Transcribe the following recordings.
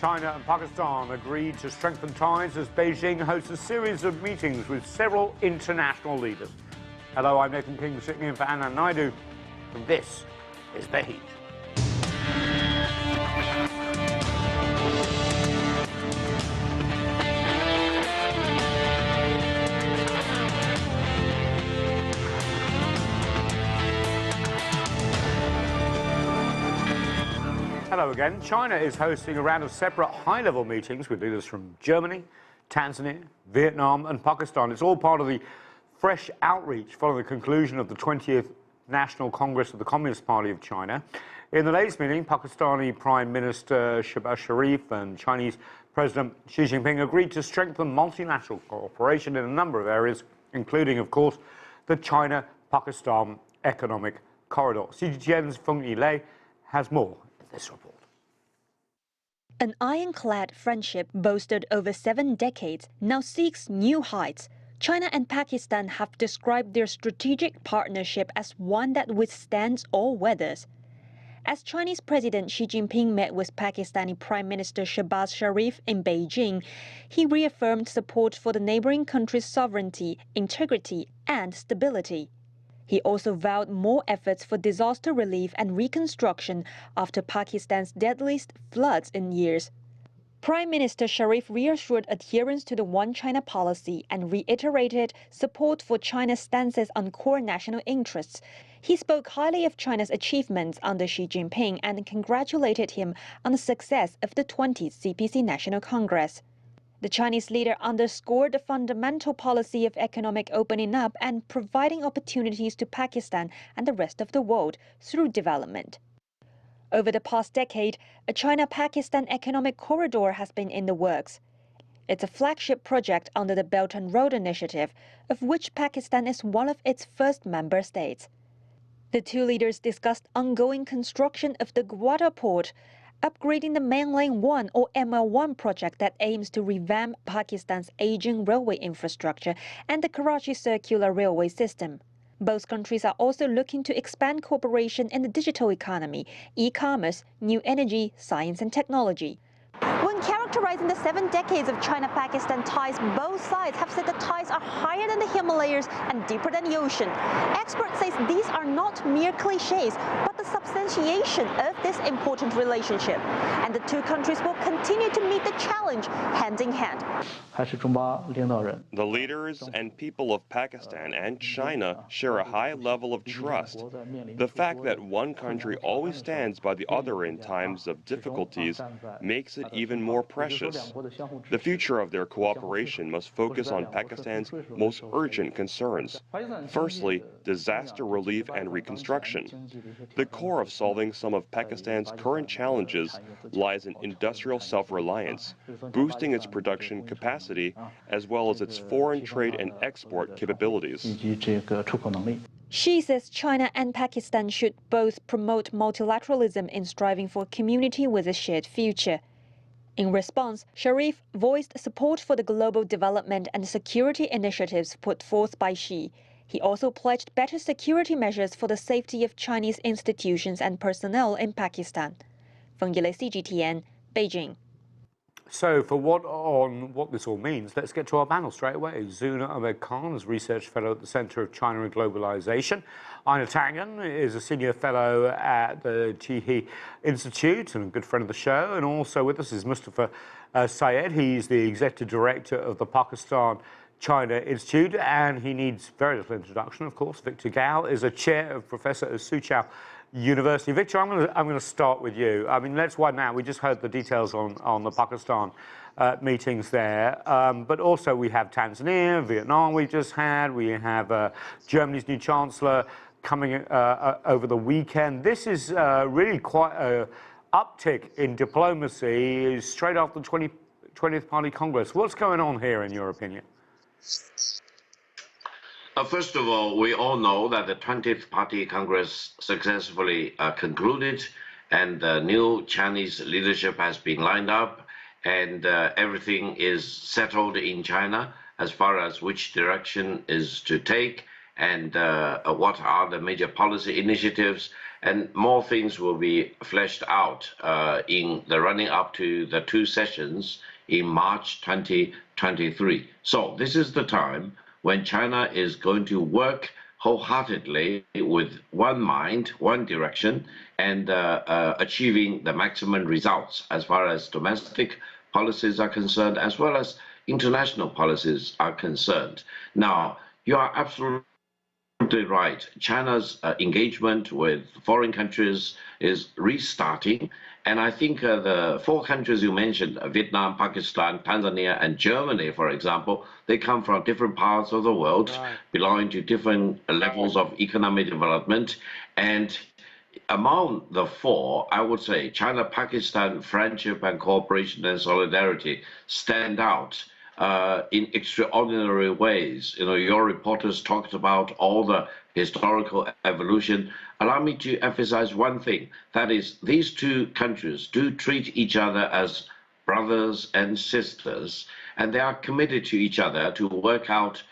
China and Pakistan agreed to strengthen ties as Beijing hosts a series of meetings with several international leaders. Hello, I'm Nathan King, sitting in for Anna Naidu, and this is The Heat. Hello again. China is hosting a round of separate high-level meetings with leaders from Germany, Tanzania, Vietnam and Pakistan. It's all part of the fresh outreach following the conclusion of the 20th National Congress of the Communist Party of China. In the latest meeting, Pakistani Prime Minister Shehbaz Sharif and Chinese President Xi Jinping agreed to strengthen multilateral cooperation in a number of areas, including, of course, the China-Pakistan Economic Corridor. CGTN's Feng Yilei has more in this report. An ironclad friendship boasted over 7 decades now seeks new heights. China and Pakistan have described their strategic partnership as one that withstands all weathers. As Chinese President Xi Jinping met with Pakistani Prime Minister Shehbaz Sharif in Beijing, he reaffirmed support for the neighboring country's sovereignty, integrity and stability. He also vowed more efforts for disaster relief and reconstruction after Pakistan's deadliest floods in years. Prime Minister Sharif reassured adherence to the One China policy and reiterated support for China's stances on core national interests. He spoke highly of China's achievements under Xi Jinping and congratulated him on the success of the 20th CPEC National Congress. The Chinese leader underscored the fundamental policy of economic opening up and providing opportunities to Pakistan and the rest of the world through development. Over the past decade, a China-Pakistan economic corridor has been in the works. It's a flagship project under the Belt and Road Initiative, of which Pakistan is one of its first member states. The two leaders discussed ongoing construction of the Gwadar port, upgrading the Main Lane 1 or ML1 project that aims to revamp Pakistan's aging railway infrastructure, and the Karachi Circular Railway System. Both countries are also looking to expand cooperation in the digital economy, e-commerce, new energy, science and technology. When characterizing the 7 decades of China-Pakistan ties, both sides have said the ties are higher than the Himalayas and deeper than the ocean. Experts say these are not mere cliches, but the substantiation of this important relationship. And the two countries will continue to meet the challenge hand in hand. The leaders and people of Pakistan and China share a high level of trust. The fact that one country always stands by the other in times of difficulties makes it even more precious. The future of their cooperation must focus on Pakistan's most urgent concerns. Firstly, disaster relief and reconstruction. The core of solving some of Pakistan's current challenges lies in industrial self-reliance, boosting its production capacity as well as its foreign trade and export capabilities. Xi says China and Pakistan should both promote multilateralism in striving for a community with a shared future. In response, Sharif voiced support for the global development and security initiatives put forth by Xi. He also pledged better security measures for the safety of Chinese institutions and personnel in Pakistan. Feng Yilei, CGTN, Beijing. So for what this all means, let's get to our panel straight away. Zoon Ahmed is Research Fellow at the Center of China and Globalization. Einar Tangen is a Senior Fellow at the Taihe Institute and a good friend of the show. And also with us is Mustafa Syed. He's the Executive Director of the Pakistan China Institute, and he needs very little introduction, of course. Victor Gao is a Chair of Professor at Soochow University. Victor, I'm going to start with you. I mean, let's widen out. We just heard the details on the Pakistan meetings there, but also we have Tanzania, Vietnam we just had. We have Germany's new Chancellor coming over the weekend. This is really quite an uptick in diplomacy straight after the 20th Party Congress. What's going on here, in your opinion? First of all, we all know that the 20th Party Congress successfully concluded, and the new Chinese leadership has been lined up, and everything is settled in China as far as which direction is to take. and what are the major policy initiatives, and more things will be fleshed out in the running up to the two sessions in March 2023. So this is the time when China is going to work wholeheartedly with one mind, one direction, and achieving the maximum results as far as domestic policies are concerned, as well as international policies are concerned. Now, you are absolutely right. China's engagement with foreign countries is restarting. And I think the four countries you mentioned, Vietnam, Pakistan, Tanzania, and Germany, for example, they come from different parts of the world, belonging to different levels of economic development. And among the four, I would say China-Pakistan friendship and cooperation and solidarity stand out in extraordinary ways. You know, your reporters talked about all the historical evolution. Allow me to emphasize one thing, that is, these two countries do treat each other as brothers and sisters, and they are committed to each other to work out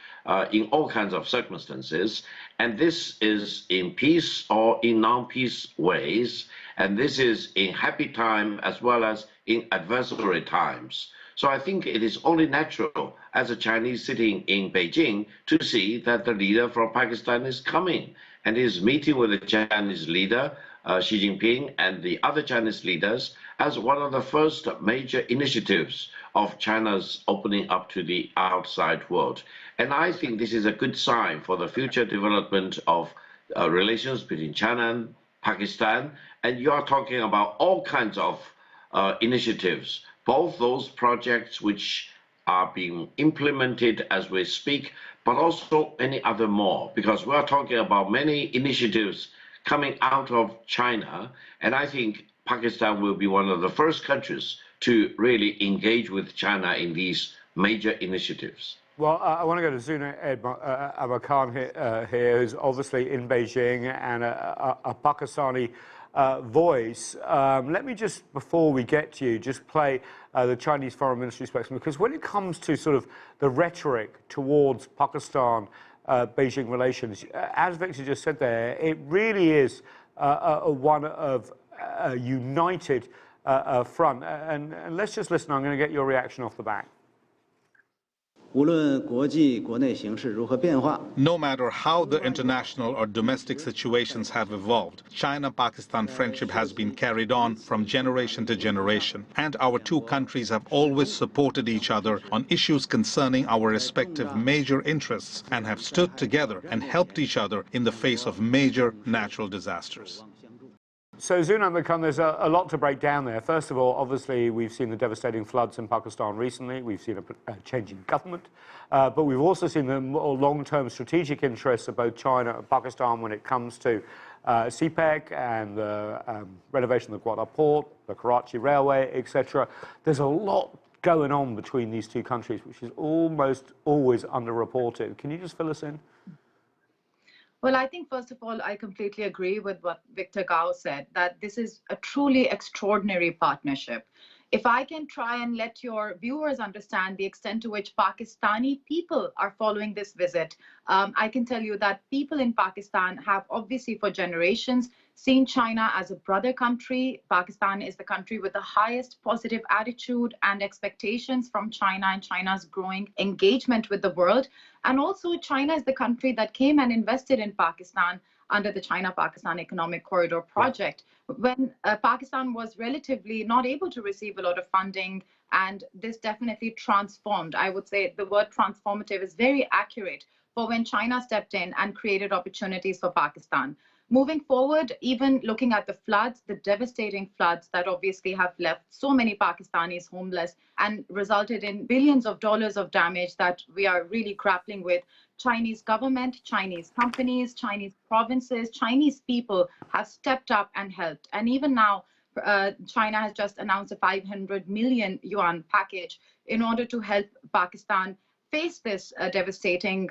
in all kinds of circumstances, and this is in peace or in non-peace ways, and this is in happy time as well as in adversary times. So I think it is only natural, as a Chinese sitting in Beijing, to see that the leader from Pakistan is coming and is meeting with the Chinese leader, Xi Jinping, and the other Chinese leaders as one of the first major initiatives of China's opening up to the outside world. And I think this is a good sign for the future development of relations between China and Pakistan. And you are talking about all kinds of initiatives, both those projects which are being implemented as we speak, but also any other more, because we are talking about many initiatives coming out of China, and I think Pakistan will be one of the first countries to really engage with China in these major initiatives. Well, I want to go to Zoon Ahmed here, who's obviously in Beijing and a Pakistani voice. Let me just, before we get to you, just play the Chinese Foreign Ministry spokesman, because when it comes to sort of the rhetoric towards Pakistan, Beijing relations, as Victor just said there, it really is one of a united front. And let's just listen. I'm going to get your reaction off the back. No matter how the international or domestic situations have evolved, China-Pakistan friendship has been carried on from generation to generation, and our two countries have always supported each other on issues concerning our respective major interests and have stood together and helped each other in the face of major natural disasters. So, Zoon Ahmed, there's a lot to break down there. First of all, obviously, we've seen the devastating floods in Pakistan recently. We've seen a change in government. But we've also seen the more long-term strategic interests of both China and Pakistan when it comes to CPEC and the renovation of the Gwadar port, the Karachi railway, etc. There's a lot going on between these two countries, which is almost always underreported. Can you just fill us in? Well, I think, first of all, I completely agree with what Victor Gao said, that this is a truly extraordinary partnership. If I can try and let your viewers understand the extent to which Pakistani people are following this visit, I can tell you that people in Pakistan have obviously for generations seen China as a brother country. Pakistan is the country with the highest positive attitude and expectations from China and China's growing engagement with the world. And also China is the country that came and invested in Pakistan under the China-Pakistan Economic Corridor project, when Pakistan was relatively not able to receive a lot of funding, and this definitely transformed. I would say the word transformative is very accurate for when China stepped in and created opportunities for Pakistan. Moving forward, even looking at the floods, the devastating floods that obviously have left so many Pakistanis homeless and resulted in billions of dollars of damage that we are really grappling with, Chinese government, Chinese companies, Chinese provinces, Chinese people have stepped up and helped. And even now, China has just announced a 500 million yuan package in order to help Pakistan face this devastating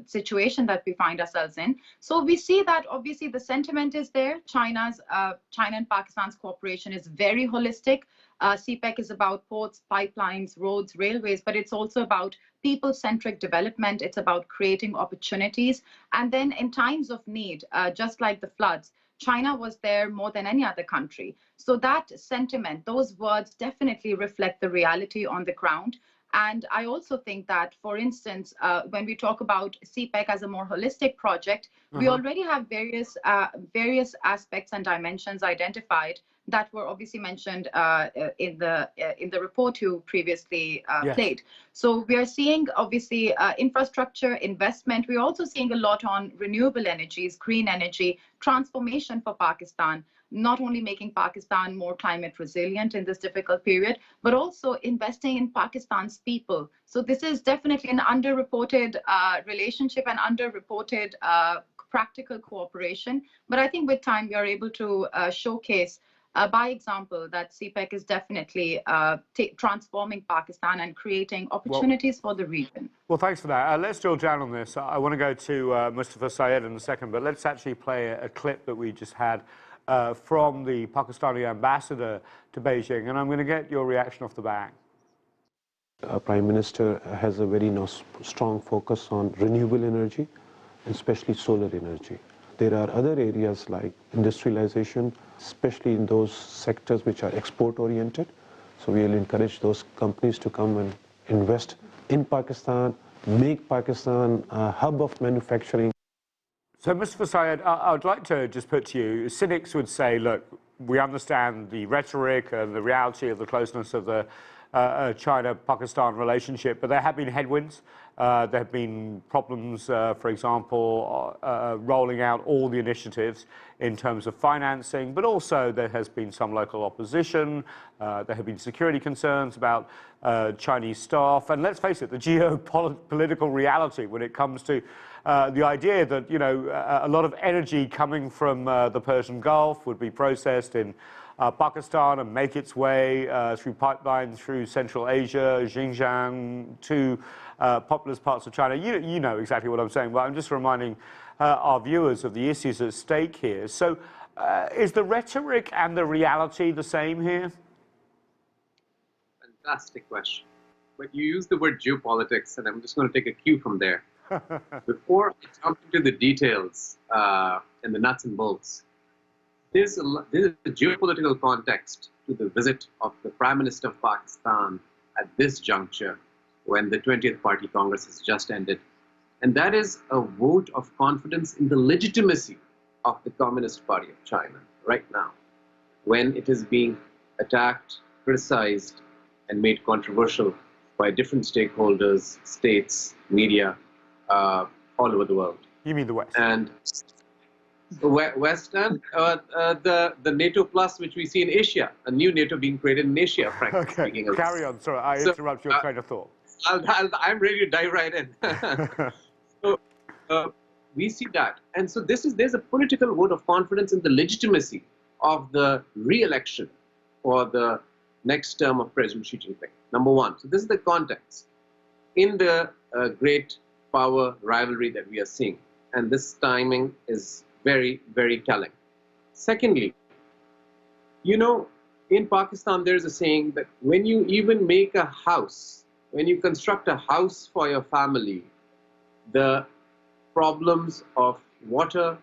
situation that we find ourselves in. So we see that obviously the sentiment is there. China and Pakistan's cooperation is very holistic. CPEC is about ports, pipelines, roads, railways, but it's also about people-centric development. It's about creating opportunities. And then in times of need, just like the floods, China was there more than any other country. So that sentiment, those words definitely reflect the reality on the ground. And I also think that, for instance, when we talk about CPEC as a more holistic project, we already have various aspects and dimensions identified that were obviously mentioned in the report you previously played. So we are seeing obviously infrastructure investment. We're also seeing a lot on renewable energies, green energy, transformation for Pakistan, not only making Pakistan more climate resilient in this difficult period, but also investing in Pakistan's people. So this is definitely an underreported relationship and underreported practical cooperation. But I think with time, we are able to showcase by example that CPEC is definitely transforming Pakistan and creating opportunities for the region. Well, thanks for that. Let's drill down on this. I want to go to Mustafa Syed in a second, but let's actually play a clip that we just had from the Pakistani ambassador to Beijing, and I'm going to get your reaction off the back. Prime Minister has a very strong focus on renewable energy, especially solar energy. There are other areas like industrialization, especially in those sectors which are export-oriented. So we will encourage those companies to come and invest in Pakistan, make Pakistan a hub of manufacturing. So, Mustafa Syed, I'd like to just put to you, cynics would say, look, we understand the rhetoric and the reality of the closeness of the China-Pakistan relationship, but there have been headwinds. There have been problems, for example, rolling out all the initiatives in terms of financing, but also there has been some local opposition. There have been security concerns about Chinese staff. And let's face it, the geopolitical reality when it comes to the idea that, you know, a lot of energy coming from the Persian Gulf would be processed in Pakistan and make its way through pipelines through Central Asia, Xinjiang, to populous parts of China. You know exactly what I'm saying, but I'm just reminding our viewers of the issues at stake here. So is the rhetoric and the reality the same here? Fantastic question. But you use the word geopolitics, and I'm just going to take a cue from there. Before I jump into the details and the nuts and bolts, there's a geopolitical context to the visit of the Prime Minister of Pakistan at this juncture when the 20th Party Congress has just ended. And that is a vote of confidence in the legitimacy of the Communist Party of China right now, when it is being attacked, criticized, and made controversial by different stakeholders, states, media, all over the world. You mean the West? And the West and the NATO plus, which we see in Asia, a new NATO being created in Asia, frankly speaking. Carry on. Sorry, I interrupt your train of thought. I'm ready to dive right in. So we see that. And so there's a political vote of confidence in the legitimacy of the re-election for the next term of President Xi Jinping, number one. So this is the context in the great power rivalry that we are seeing. And this timing is very, very telling. Secondly, you know, in Pakistan, there's a saying that when you even make a house, when you construct a house for your family, the problems of water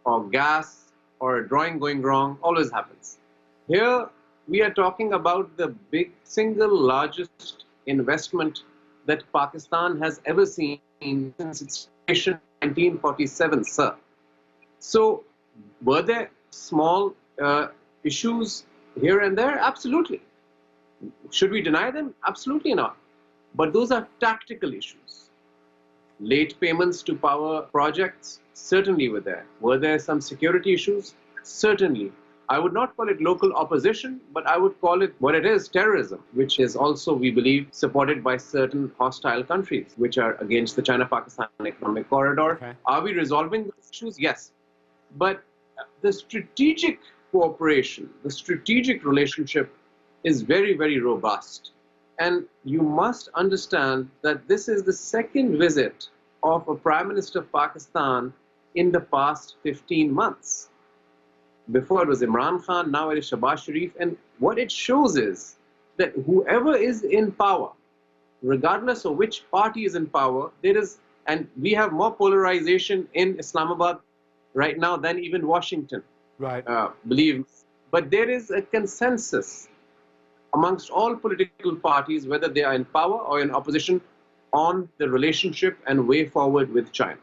or gas or a drawing going wrong always happens. Here, we are talking about the big single largest investment that Pakistan has ever seen since its creation in 1947, sir. So, were there small issues here and there? Absolutely. Should we deny them? Absolutely not. But those are tactical issues. Late payments to power projects certainly were there. Were there some security issues? Certainly. I would not call it local opposition, but I would call it what it is, terrorism, which is also, we believe, supported by certain hostile countries, which are against the China-Pakistan economic corridor. Okay. Are we resolving those issues? Yes. But the strategic cooperation, the strategic relationship is very, very robust. And you must understand that this is the second visit of a Prime Minister of Pakistan in the past 15 months. Before it was Imran Khan, now it is Shehbaz Sharif. And what it shows is that whoever is in power, regardless of which party is in power, there is, and we have more polarization in Islamabad right now than even Washington, Right. believe me. But there is a consensus amongst all political parties, whether they are in power or in opposition, on the relationship and way forward with China.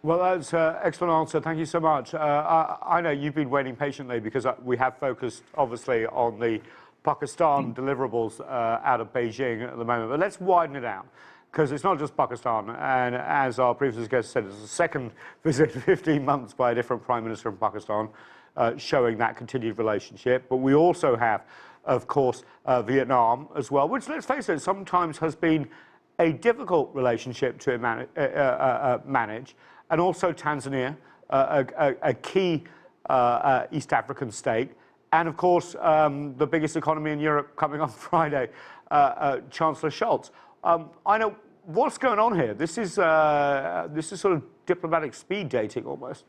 Well, that's an excellent answer. Thank you so much. I know you've been waiting patiently because we have focused, obviously, on the Pakistan deliverables out of Beijing at the moment. But let's widen it out, because it's not just Pakistan. And as our previous guest said, it's the second visit in 15 months by a different prime minister in Pakistan, showing that continued relationship. But we also have, of course, Vietnam as well, which, let's face it, sometimes has been a difficult relationship to manage. And also Tanzania, a key East African state. And of course, the biggest economy in Europe coming on Friday, Chancellor Scholz. I know what's going on here. This is sort of diplomatic speed dating almost.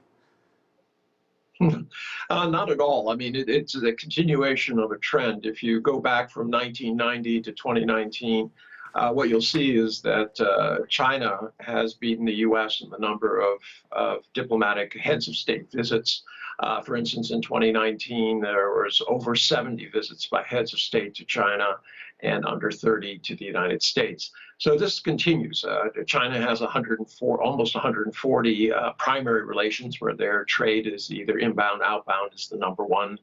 Not at all. I mean, it's a continuation of a trend. If you go back from 1990 to 2019, what you'll see is that China has beaten the U.S. in the number of diplomatic heads of state visits. For instance, in 2019, there was over 70 visits by heads of state to China and under 30 to the United States. So this continues. China has almost 140 primary relations where their trade is either inbound, outbound is the number one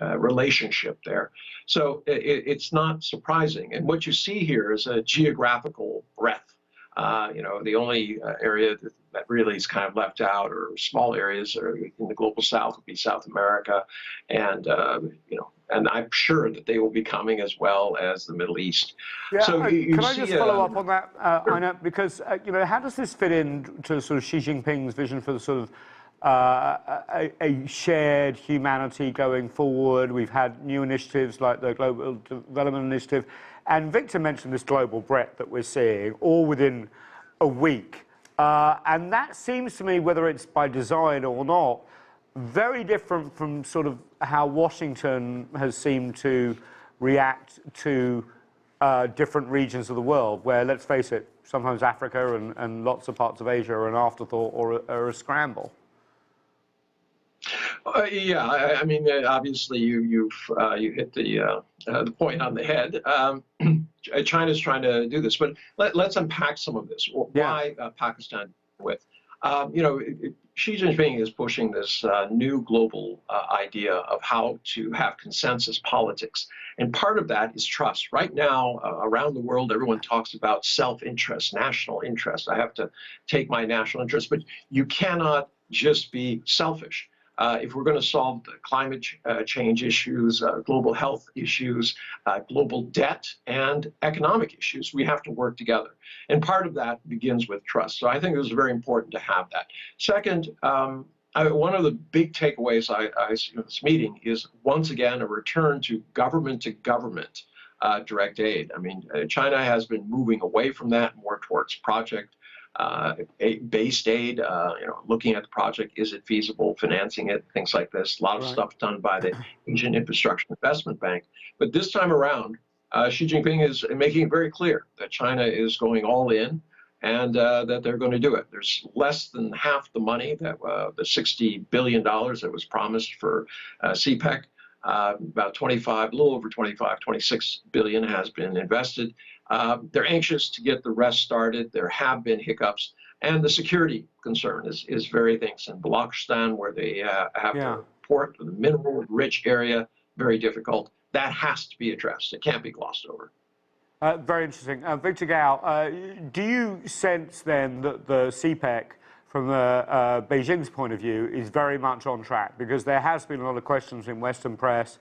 relationship there. So it's not surprising. And what you see here is a geographical breadth. The only area that really is kind of left out, or small areas, are in the global south, would be South America, and and I'm sure that they will be coming as well as the Middle East. Yeah, so can I just follow up on that, Einar? Because how does this fit into sort of Xi Jinping's vision for the sort of a shared humanity going forward? We've had new initiatives like the Global Development Initiative, and Victor mentioned this global breadth that we're seeing, all within a week. And that seems to me, whether it's by design or not, very different from sort of how Washington has seemed to react to different regions of the world, where, let's face it, sometimes Africa and lots of parts of Asia are an afterthought or a scramble. I mean, obviously, you hit the point on the head. China's trying to do this, but let's unpack some of this. Why Pakistan with? Xi Jinping is pushing this new global idea of how to have consensus politics. And part of that is trust. Right now, around the world, everyone talks about self-interest, national interest. I have to take my national interest, but you cannot just be selfish. If we're going to solve the climate change issues, global health issues, global debt, and economic issues, we have to work together. And part of that begins with trust. So I think it was very important to have that. Second, one of the big takeaways I see in this meeting is, once again, a return to government direct aid. I mean, China has been moving away from that, more towards based aid, looking at the project, is it feasible, financing it, things like this. A lot of stuff done by the Asian Infrastructure Investment Bank. But this time around, Xi Jinping is making it very clear that China is going all in, and that they're going to do it. There's less than half the money, that the $60 billion that was promised for CPEC. About a little over 26 billion has been invested. They're anxious to get the rest started. There have been hiccups, and the security concern is very things. In Balochistan, where they have the port, the mineral-rich area, very difficult. That has to be addressed. It can't be glossed over. Very interesting. Victor Gao, do you sense then that the CPEC, from Beijing's point of view, is very much on track? Because there has been a lot of questions in Western press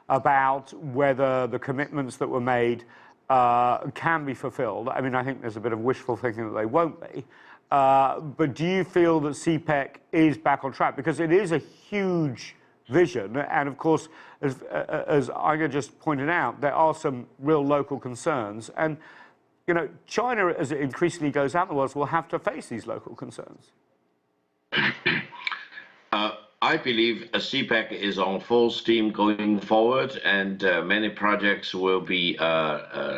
about whether the commitments that were made can be fulfilled. I mean, I think there's a bit of wishful thinking that they won't be. But do you feel that CPEC is back on track? Because it is a huge vision. And of course, as Einar just pointed out, there are some real local concerns. And, you know, China, as it increasingly goes out in the world, will have to face these local concerns. I believe CPEC is on full steam going forward, and many projects will be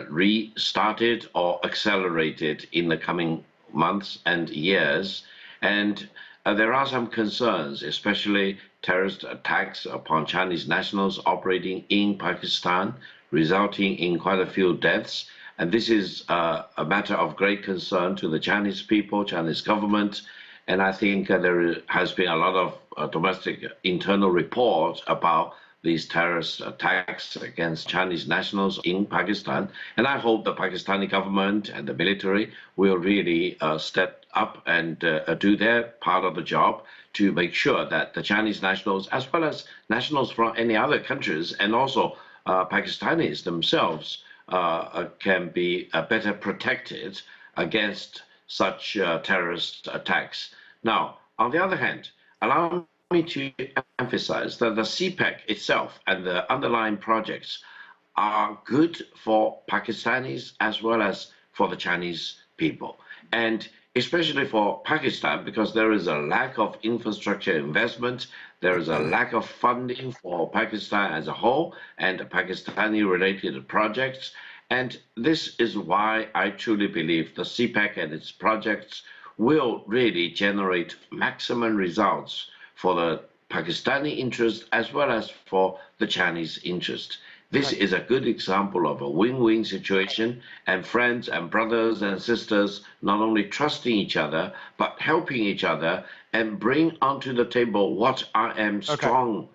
restarted or accelerated in the coming months and years. And there are some concerns, especially terrorist attacks upon Chinese nationals operating in Pakistan, resulting in quite a few deaths. And this is a matter of great concern to the Chinese people, Chinese government. And I think there has been a lot of domestic internal reports about these terrorist attacks against Chinese nationals in Pakistan. And I hope the Pakistani government and the military will really step up and do their part of the job to make sure that the Chinese nationals, as well as nationals from any other countries, and also Pakistanis themselves, can be better protected against such terrorist attacks. Now, on the other hand, allow me to emphasize that the CPEC itself and the underlying projects are good for Pakistanis as well as for the Chinese people. And especially for Pakistan, because there is a lack of infrastructure investment, there is a lack of funding for Pakistan as a whole and Pakistani-related projects. And this is why I truly believe the CPEC and its projects will really generate maximum results for the Pakistani interest as well as for the Chinese interest. This is a good example of a win-win situation, and friends and brothers and sisters not only trusting each other, but helping each other and bring onto the table what I am strong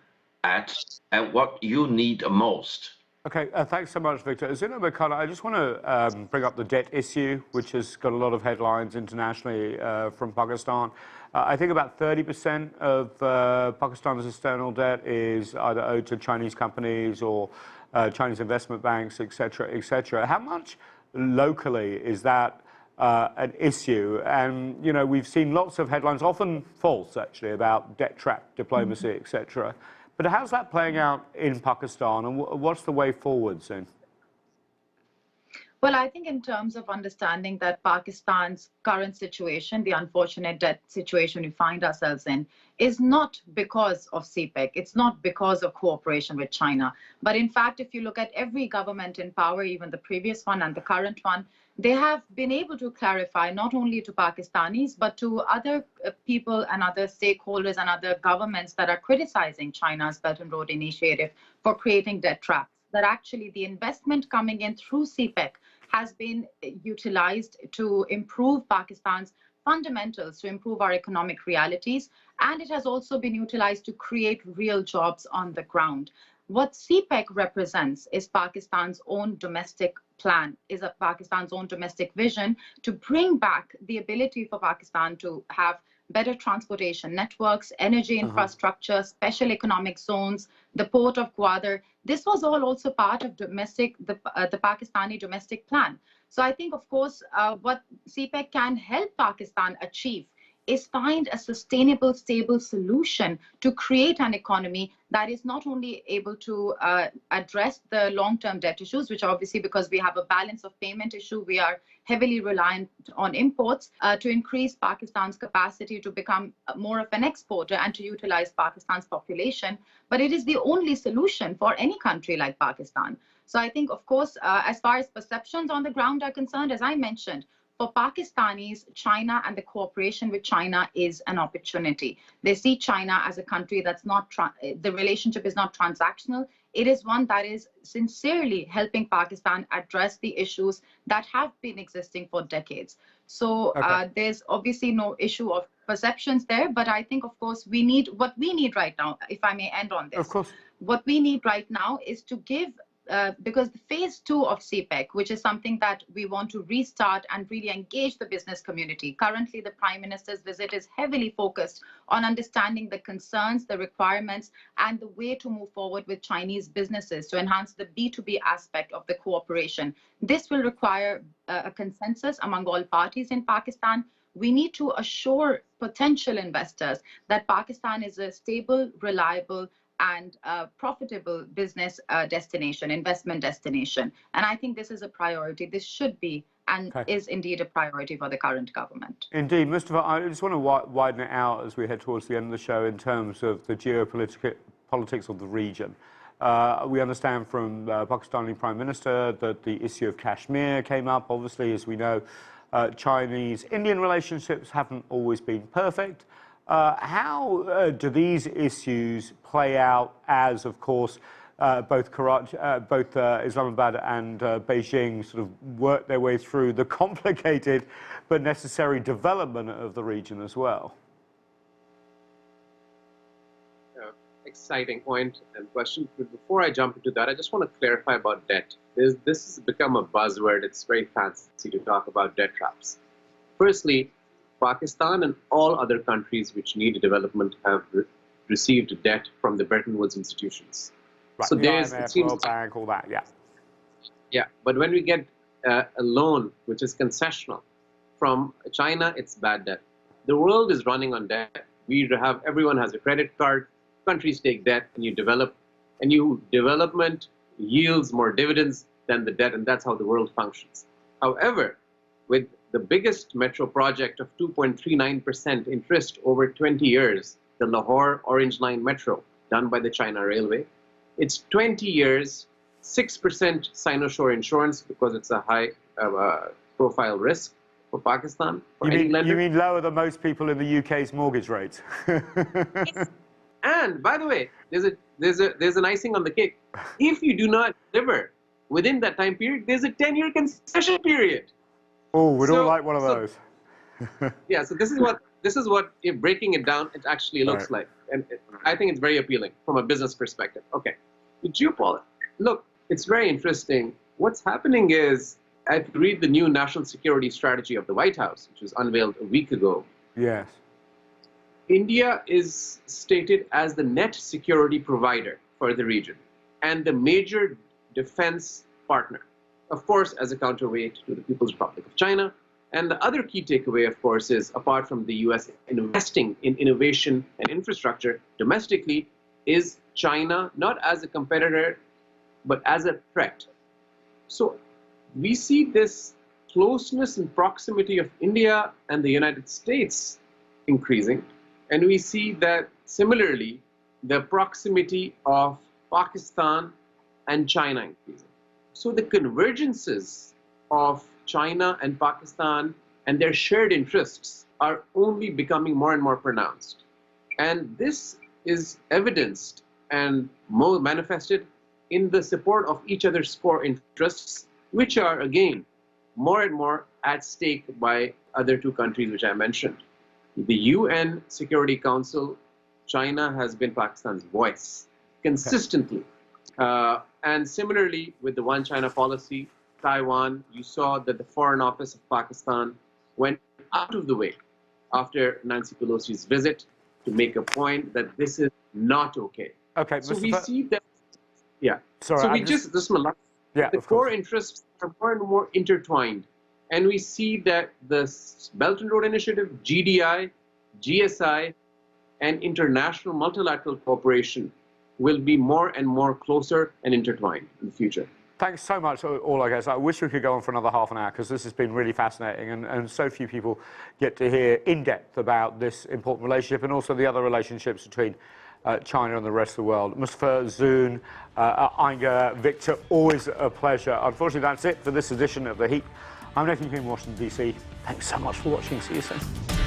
at and what you need most. Okay, thanks so much, Victor. Zoon, I just want to bring up the debt issue, which has got a lot of headlines internationally from Pakistan. I think about 30% of Pakistan's external debt is either owed to Chinese companies or Chinese investment banks, et cetera, et cetera. How much locally is that an issue? And, you know, we've seen lots of headlines, often false, actually, about debt trap diplomacy, et cetera. But how's that playing out in Pakistan, and what's the way forward, Zoon? Well, I think in terms of understanding that Pakistan's current situation, the unfortunate debt situation we find ourselves in, is not because of CPEC. It's not because of cooperation with China. But in fact, if you look at every government in power, even the previous one and the current one, they have been able to clarify not only to Pakistanis, but to other people and other stakeholders and other governments that are criticizing China's Belt and Road Initiative for creating debt traps, that actually the investment coming in through CPEC has been utilized to improve Pakistan's fundamentals, to improve our economic realities, and it has also been utilized to create real jobs on the ground. What CPEC represents is Pakistan's own domestic plan, is Pakistan's own domestic vision to bring back the ability for Pakistan to have better transportation networks, energy infrastructure, special economic zones, the port of Gwadar. This was all also part of the Pakistani domestic plan. So I think, of course, what CPEC can help Pakistan achieve is find a sustainable, stable solution to create an economy that is not only able to address the long-term debt issues, which obviously, because we have a balance of payment issue, we are heavily reliant on imports, to increase Pakistan's capacity to become more of an exporter and to utilize Pakistan's population. But it is the only solution for any country like Pakistan. So I think, of course, as far as perceptions on the ground are concerned, as I mentioned, for Pakistanis, China and the cooperation with China is an opportunity. They see China as a country that's not, the relationship is not transactional. It is one that is sincerely helping Pakistan address the issues that have been existing for decades. So there's obviously no issue of perceptions there, but I think, of course, what we need right now, if I may end on this. Of course. What we need right now is to give because the phase 2 of CPEC, which is something that we want to restart and really engage the business community. Currently, the Prime Minister's visit is heavily focused on understanding the concerns, the requirements, and the way to move forward with Chinese businesses to enhance the B2B aspect of the cooperation. This will require a consensus among all parties in Pakistan. We need to assure potential investors that Pakistan is a stable, reliable, and profitable business destination, investment destination. And I think this is a priority. This should be and is indeed a priority for the current government. Indeed. Mustafa, I just want to widen it out as we head towards the end of the show in terms of the geopolitics of the region. We understand from Pakistani Prime Minister that the issue of Kashmir came up. Obviously, as we know, Chinese-Indian relationships haven't always been perfect. How do these issues play out as, of course, both Islamabad and Beijing sort of work their way through the complicated but necessary development of the region as well? Exciting point and question. But before I jump into that, I just want to clarify about debt. This has become a buzzword. It's very fancy to talk about debt traps. Firstly, Pakistan and all other countries which need development have received debt from the Bretton Woods institutions. Right, so the there's IMF, World Bank, all that, yeah. Yeah, but when we get a loan which is concessional from China, it's bad debt. The world is running on debt. Everyone has a credit card. Countries take debt, and development yields more dividends than the debt, and that's how the world functions. However, with the biggest metro project of 2.39% interest over 20 years, the Lahore Orange Line Metro, done by the China Railway, it's 20 years, 6% Sino-Shore insurance because it's a high profile risk for Pakistan. You mean lower than most people in the UK's mortgage rates? And by the way, there's an icing on the cake. If you do not deliver within that time period, there's a 10-year concession period. Oh, we'd all like one of those. Yeah, so this is what if breaking it down, it actually looks like, and I think it's very appealing from a business perspective. Okay, the geopolitics. Look, it's very interesting. What's happening is, if you read the new national security strategy of the White House, which was unveiled a week ago. Yes. India is stated as the net security provider for the region and the major defense partner, of course, as a counterweight to the People's Republic of China. And the other key takeaway, of course, is apart from the US investing in innovation and infrastructure domestically, is China not as a competitor, but as a threat. So we see this closeness and proximity of India and the United States increasing. And we see that similarly, the proximity of Pakistan and China increasing. So the convergences of China and Pakistan and their shared interests are only becoming more and more pronounced. And this is evidenced and more manifested in the support of each other's core interests, which are, again, more and more at stake by other two countries which I mentioned. The UN Security Council, China has been Pakistan's voice consistently. And similarly, with the One China policy, Taiwan, you saw that the Foreign Office of Pakistan went out of the way after Nancy Pelosi's visit to make a point that this is not okay. Okay, so Mustafa, we see that, yeah. Sorry, so we the core interests are more and more intertwined. And we see that the Belt and Road Initiative, GDI, GSI, and international multilateral cooperation will be more and more closer and intertwined in the future. Thanks so much, all I guess. I wish we could go on for another half an hour because this has been really fascinating and so few people get to hear in depth about this important relationship and also the other relationships between China and the rest of the world. Mustafa, Zoon, Einar, Victor, always a pleasure. Unfortunately, that's it for this edition of The Heat. I'm Nathan King, Washington, DC. Thanks so much for watching. See you soon.